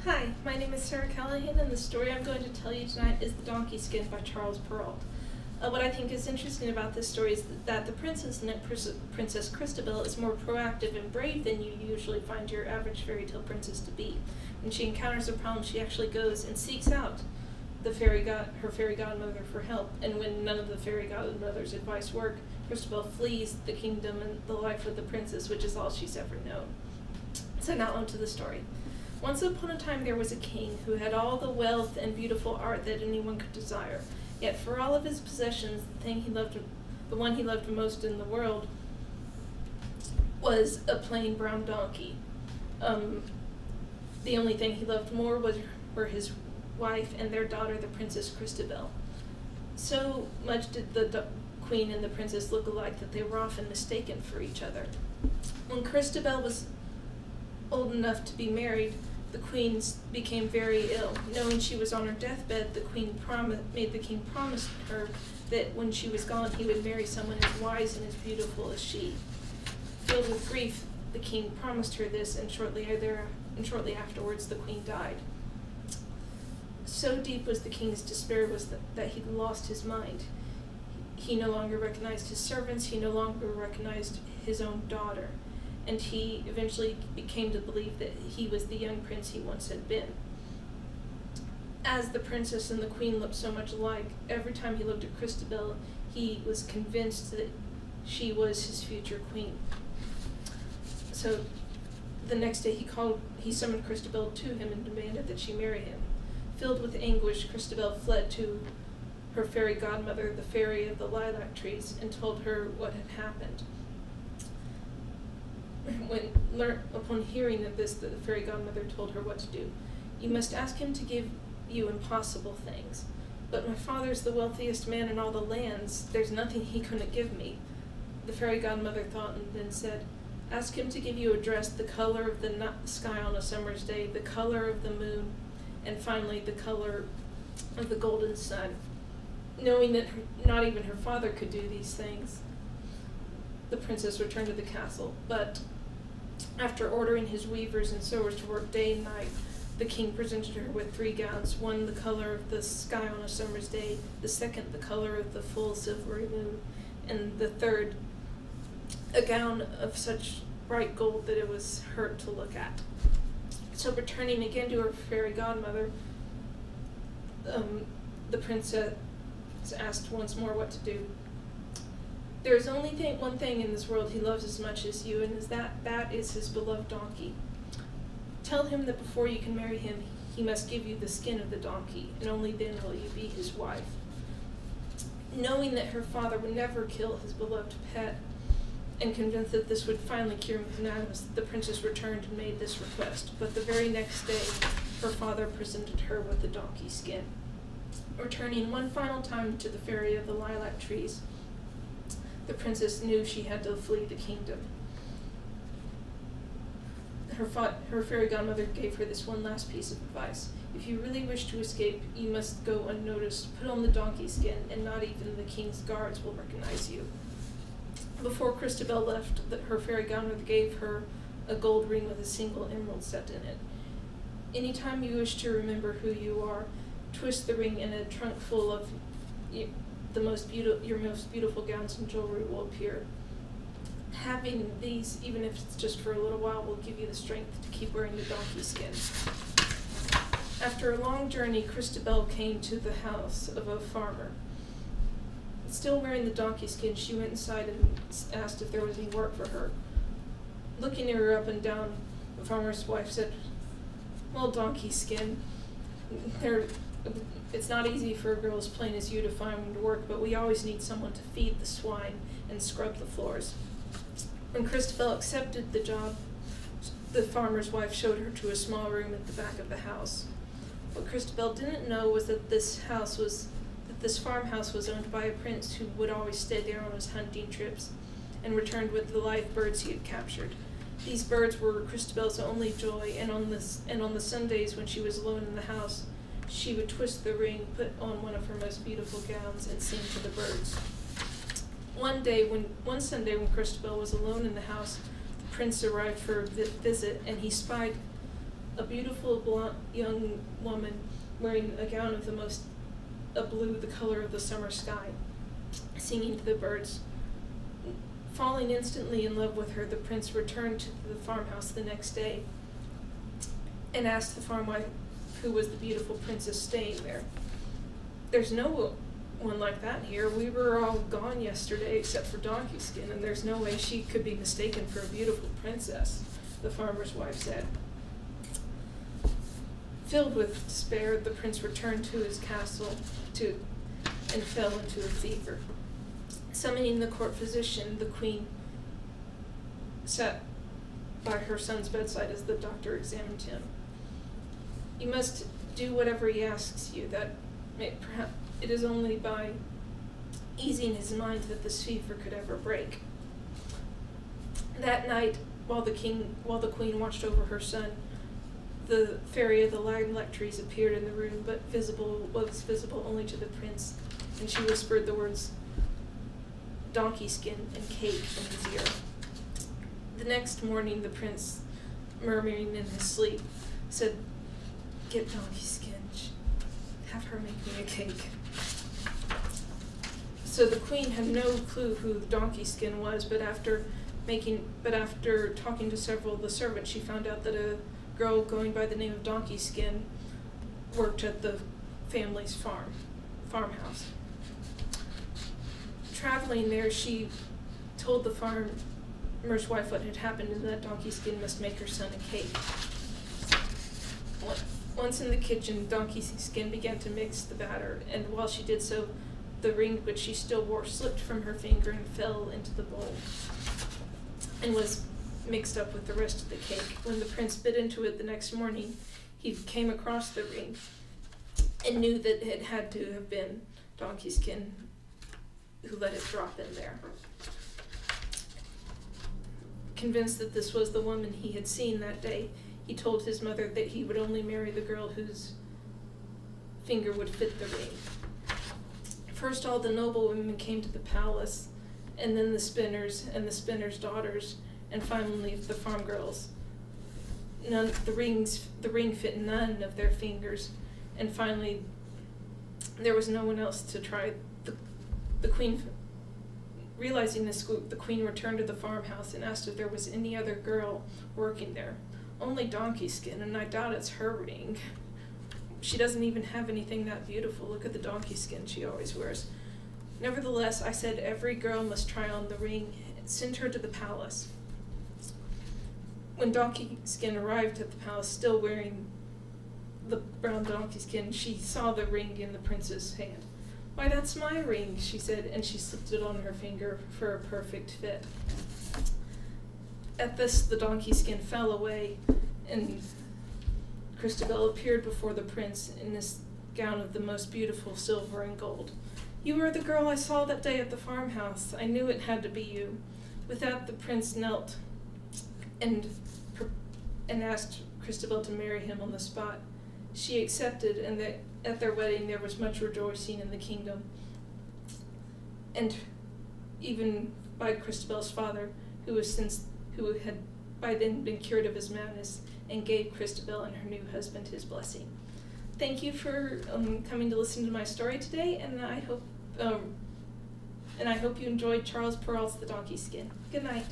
Hi, my name is Sarah Callahan, and the story I'm going to tell you tonight is The Donkey Skin by Charles Perrault. What I think is interesting about this story is that the princess in it, Princess Christabel, is more proactive and brave than you usually find your average fairy tale princess to be. When she encounters a problem, she actually goes and seeks out her fairy godmother for help, and when none of the fairy godmother's advice works, Christabel flees the kingdom and the life of the princess, which is all she's ever known. So now on to the story. Once upon a time there was a king who had all the wealth and beautiful art that anyone could desire. Yet for all of his possessions, the one he loved most in the world, was a plain brown donkey. The only thing he loved more were his wife and their daughter, the Princess Christabel. So much did the queen and the princess look alike that they were often mistaken for each other. When Christabel was old enough to be married, the queen became very ill. Knowing she was on her deathbed, the queen made the king promise her that when she was gone, he would marry someone as wise and as beautiful as she. Filled with grief, the king promised her this, and shortly afterwards, the queen died. So deep was the king's despair that he lost his mind. He no longer recognized his servants. He no longer recognized his own daughter. And he eventually came to believe that he was the young prince he once had been. As the princess and the queen looked so much alike, every time he looked at Christabel, he was convinced that she was his future queen. So the next day he summoned Christabel to him and demanded that she marry him. Filled with anguish, Christabel fled to her fairy godmother, the fairy of the lilac trees, and told her what had happened. Upon hearing of this, the fairy godmother told her what to do. "You must ask him to give you impossible things. But my father's the wealthiest man in all the lands. There's nothing he couldn't give me." The fairy godmother thought and then said, "Ask him to give you a dress the color of the sky on a summer's day, the color of the moon, and finally the color of the golden sun." Knowing that not even her father could do these things, the princess returned to the castle, but after ordering his weavers and sewers to work day and night, the king presented her with 3 gowns, one the color of the sky on a summer's day, the second the color of the full silvery moon, and the third a gown of such bright gold that it was hurt to look at. So returning again to her fairy godmother, the princess asked once more what to do. "There is only one thing in this world he loves as much as you, and that is his beloved donkey. Tell him that before you can marry him, he must give you the skin of the donkey, and only then will you be his wife." Knowing that her father would never kill his beloved pet, and convinced that this would finally cure madness, the princess returned and made this request. But the very next day, her father presented her with the donkey skin. Returning one final time to the fairy of the lilac trees, the princess knew she had to flee the kingdom. Her fairy godmother gave her this one last piece of advice. "If you really wish to escape, you must go unnoticed. Put on the donkey skin, and not even the king's guards will recognize you." Before Christabel left, her fairy godmother gave her a gold ring with a single emerald set in it. "Anytime you wish to remember who you are, twist the ring in a trunk full of your most beautiful gowns and jewelry will appear. Having these, even if it's just for a little while, will give you the strength to keep wearing the donkey skin." After a long journey, Christabel came to the house of a farmer. Still wearing the donkey skin, she went inside and asked if there was any work for her. Looking at her up and down, the farmer's wife said, "Well, donkey skin, it's not easy for a girl as plain as you to find work, but we always need someone to feed the swine and scrub the floors." When Christabel accepted the job, the farmer's wife showed her to a small room at the back of the house. What Christabel didn't know was that this farmhouse was owned by a prince who would always stay there on his hunting trips and returned with the live birds he had captured. These birds were Christabel's only joy, and on the Sundays when she was alone in the house, she would twist the ring, put on one of her most beautiful gowns, and sing to the birds. One Sunday when Christabel was alone in the house, the prince arrived for a visit, and he spied a beautiful blonde young woman wearing a gown of a blue, the color of the summer sky, singing to the birds. Falling instantly in love with her, the prince returned to the farmhouse the next day and asked the farm wife who was the beautiful princess staying there. "There's no one like that here. We were all gone yesterday except for Donkey Skin, and there's no way she could be mistaken for a beautiful princess," the farmer's wife said. Filled with despair, the prince returned to his castle and fell into a fever. Summoning the court physician, the queen sat by her son's bedside as the doctor examined him. "You must do whatever he asks you. Perhaps it is only by easing his mind that this fever could ever break." That night, while the queen watched over her son, the fairy of the lime-like trees appeared in the room, but was visible only to the prince, and she whispered the words "Donkey Skin" and "cake" in his ear. The next morning, the prince, murmuring in his sleep, said, "Get Donkey Skin. Have her make me a cake." So the queen had no clue who Donkey Skin was, but after talking to several of the servants, she found out that a girl going by the name of Donkey Skin worked at the family's farmhouse. Traveling there, she told the farmer's wife what had happened and that Donkey Skin must make her son a cake. Once in the kitchen, Donkey Skin began to mix the batter, and while she did so, the ring which she still wore slipped from her finger and fell into the bowl, and was mixed up with the rest of the cake. When the prince bit into it the next morning, he came across the ring and knew that it had to have been Donkey Skin who let it drop in there. Convinced that this was the woman he had seen that day, he told his mother that he would only marry the girl whose finger would fit the ring. First, all the noble women came to the palace, and then the spinners and the spinners' daughters, and finally the farm girls. The ring fit none of their fingers, and finally there was no one else to try. The queen, realizing this, the queen returned to the farmhouse and asked if there was any other girl working there. "Only Donkey Skin, and I doubt it's her ring. She doesn't even have anything that beautiful. Look at the donkey skin she always wears." Nevertheless, I said every girl must try on the ring and send her to the palace. When Donkey Skin arrived at the palace, still wearing the brown donkey skin, she saw the ring in the prince's hand. "Why, that's my ring," she said, and she slipped it on her finger for a perfect fit. At this, the donkey skin fell away, and Christabel appeared before the prince in this gown of the most beautiful silver and gold. "You are the girl I saw that day at the farmhouse. I knew it had to be you." With that, the prince knelt and asked Christabel to marry him on the spot. She accepted, and at their wedding there was much rejoicing in the kingdom, and even by Christabel's father, who had by then been cured of his madness, and gave Christabel and her new husband his blessing. Thank you for coming to listen to my story today, and I hope you enjoyed Charles Perrault's The Donkey Skin. Good night.